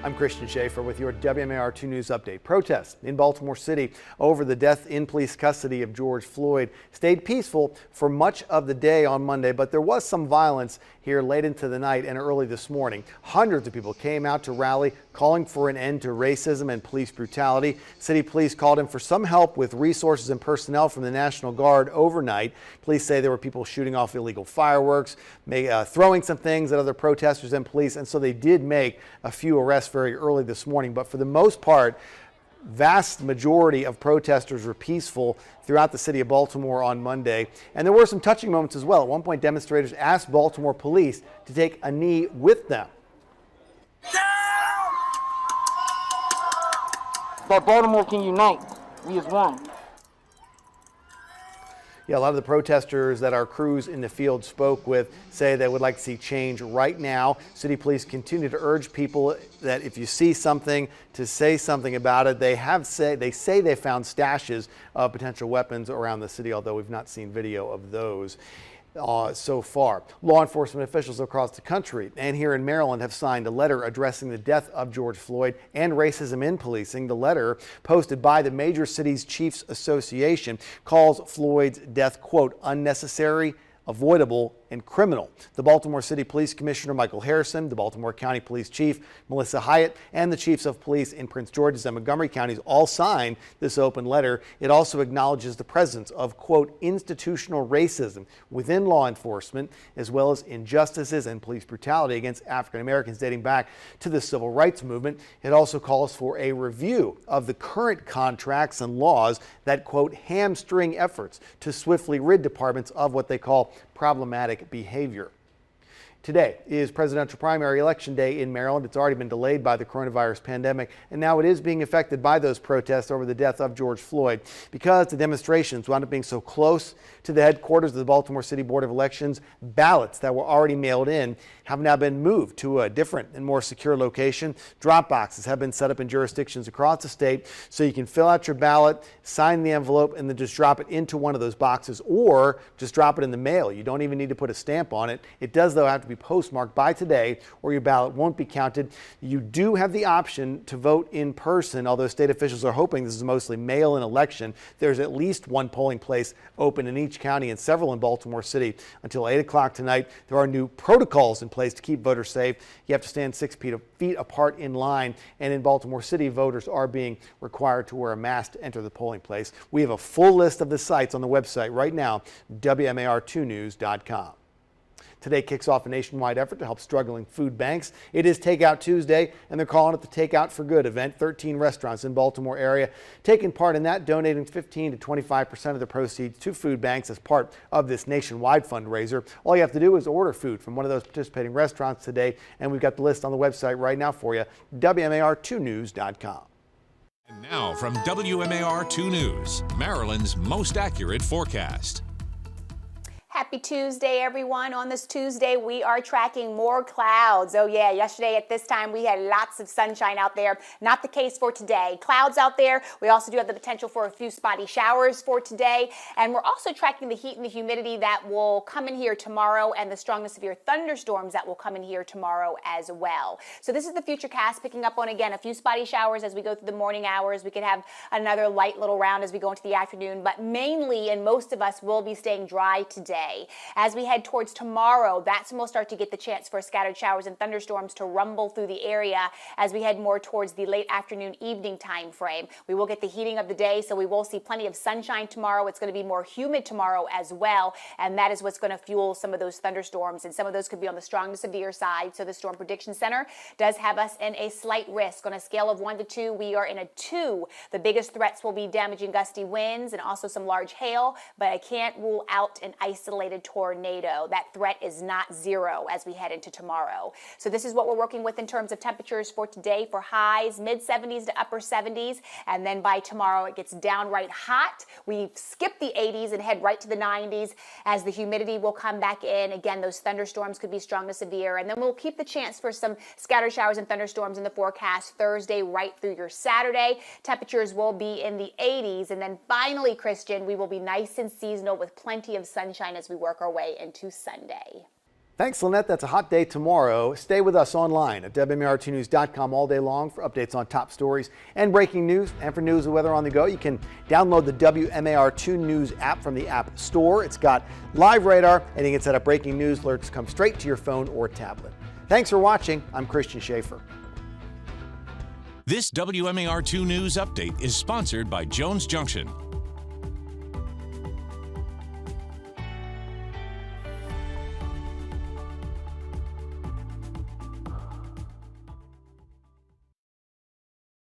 I'm Christian Schaefer with your WMAR 2 News Update. Protests in Baltimore City over the death in police custody of George Floyd stayed peaceful for much of the day on Monday, but there was some violence here late into the night and early this morning. Hundreds of people came out to rally, calling for an end to racism and police brutality. City police called in for some help with resources and personnel from the National Guard overnight. Police say there were people shooting off illegal fireworks, throwing some things at other protesters and police, and so they did make a few arrests very early this morning. But for the most part, vast majority of protesters were peaceful throughout the city of Baltimore on Monday. And there were some touching moments as well. At one point, demonstrators asked Baltimore police to take a knee with them. That Baltimore can unite. We is one. Yeah, a lot of the protesters that our crews in the field spoke with say they would like to see change right now. City police continue to urge people that if you see something, to say something about it. They say they found stashes of potential weapons around the city, although we've not seen video of those so far. Law enforcement officials across the country and here in Maryland have signed a letter addressing the death of George Floyd and racism in policing. The letter, posted by the Major Cities Chiefs Association, calls Floyd's death, quote, unnecessary, avoidable, and criminal. The Baltimore City Police Commissioner Michael Harrison, the Baltimore County Police Chief Melissa Hyatt, and the chiefs of police in Prince George's and Montgomery counties all signed this open letter. It also acknowledges the presence of, quote, institutional racism within law enforcement, as well as injustices and police brutality against African Americans dating back to the civil rights movement. It also calls for a review of the current contracts and laws that, quote, hamstring efforts to swiftly rid departments of what they call problematic behavior. Today is presidential primary election day in Maryland. It's already been delayed by the coronavirus pandemic, and now it is being affected by those protests over the death of George Floyd. Because the demonstrations wound up being so close to the headquarters of the Baltimore City Board of Elections, ballots that were already mailed in have now been moved to a different and more secure location. Drop boxes have been set up in jurisdictions across the state so you can fill out your ballot, sign the envelope, and then just drop it into one of those boxes, or just drop it in the mail. You don't even need to put a stamp on it. It does, though, have to be postmarked by today or your ballot won't be counted. You do have the option to vote in person, although state officials are hoping this is mostly mail-in election. There's at least one polling place open in each county and several in Baltimore City until 8 o'clock tonight. There are new protocols in place to keep voters safe. You have to stand 6 feet apart in line, and in Baltimore City, voters are being required to wear a mask to enter the polling place. We have a full list of the sites on the website right now, WMAR2news.com. Today kicks off a nationwide effort to help struggling food banks. It is Takeout Tuesday, and they're calling it the Takeout for Good event. 13 restaurants in Baltimore area taking part in that, donating 15 to 25% of the proceeds to food banks as part of this nationwide fundraiser. All you have to do is order food from one of those participating restaurants today, and we've got the list on the website right now for you, WMAR2news.com. And now from WMAR 2 News, Maryland's most accurate forecast. Happy Tuesday, everyone. On this Tuesday, we are tracking more clouds. Oh yeah, yesterday at this time, we had lots of sunshine out there. Not the case for today. Clouds out there. We also do have the potential for a few spotty showers for today. And we're also tracking the heat and the humidity that will come in here tomorrow and the strong to severe thunderstorms that will come in here tomorrow as well. So this is the Futurecast picking up on, again, a few spotty showers as we go through the morning hours. We could have another light little round as we go into the afternoon, but mainly, and most of us will be staying dry today. As we head towards tomorrow, that's when we'll start to get the chance for scattered showers and thunderstorms to rumble through the area as we head more towards the late afternoon evening time frame. We will get the heating of the day, so we will see plenty of sunshine tomorrow. It's going to be more humid tomorrow as well, and that is what's going to fuel some of those thunderstorms, and some of those could be on the strong to severe side. So the Storm Prediction Center does have us in a slight risk. On a scale of 1 to 2, we are in a 2. The biggest threats will be damaging gusty winds and also some large hail, but I can't rule out an isolated tornado. That threat is not 0 as we head into tomorrow. So this is what we're working with in terms of temperatures for today. For highs, mid 70s to upper 70s, and then by tomorrow it gets downright hot. We skip the 80s and head right to the 90s as the humidity will come back in. Again, those thunderstorms could be strong to severe, and then we'll keep the chance for some scattered showers and thunderstorms in the forecast Thursday right through your Saturday. Temperatures will be in the 80s, and then finally, Christian, we will be nice and seasonal with plenty of sunshine as we work our way into Sunday. Thanks, Lynette. That's a hot day tomorrow. Stay with us online at WMAR2news.com all day long for updates on top stories and breaking news. And for news and weather on the go, you can download the WMAR2 News app from the App Store. It's got live radar, and you can set up breaking news alerts to come straight to your phone or tablet. Thanks for watching. I'm Christian Schaefer. This WMAR2 News update is sponsored by Jones Junction.